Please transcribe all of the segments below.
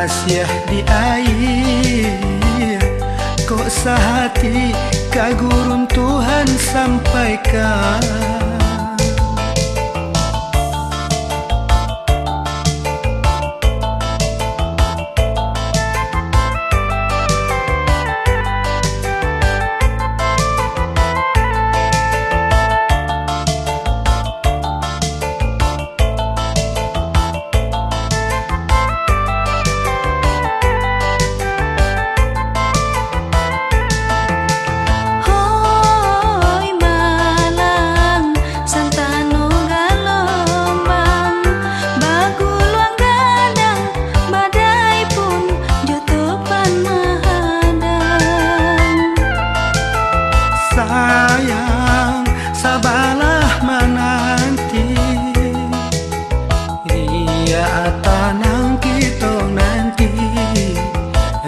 kasih di air, kok sehati kagurun Tuhan sampaikan. Sayang, sabarlah menanti, ria tanang kita nanti,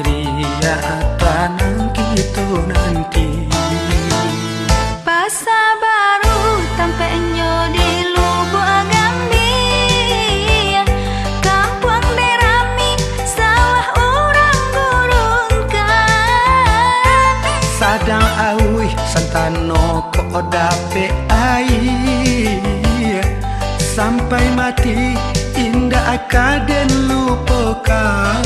ria tanang kita nanti. Pasa baru tampaknya di Lubuk Agambi, kampung derami sawah orang gurungkan. Sadang awi santano kok dape air, sampai mati indah akaden lupakan.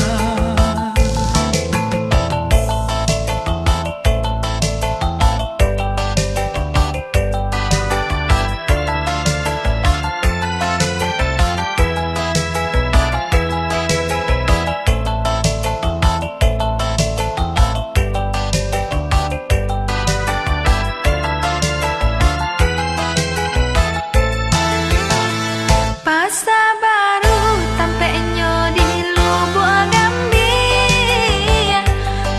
Pasa baru tampaknya di Lubuk Agambi,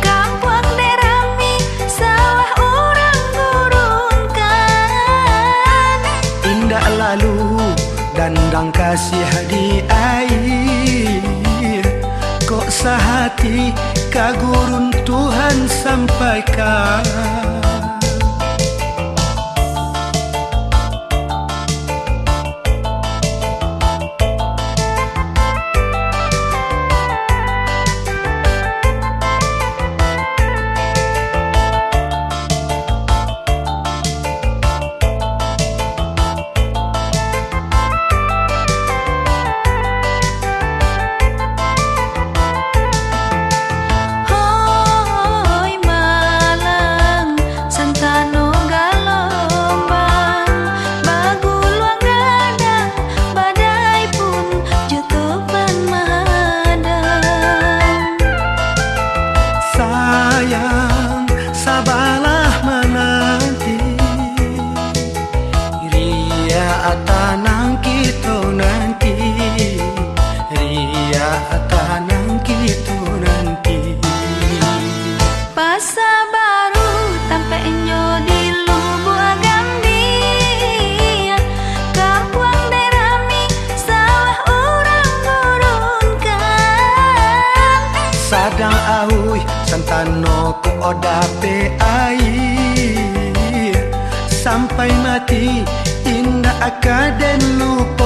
kampung derami sawah orang gurungkan. Indah lalu dandang kasih di air, kok sehati kagurun Tuhan sampaikan. Sayang, sabarlah menanti, ria tanang kita nanti, ria tanang kita nanti. Pasa baru tampaknya di Lubuk Agambi, kampung derami sawah orang gurungkan. Sadang awi santano kok dape air, sampai mati indah akaden lupa.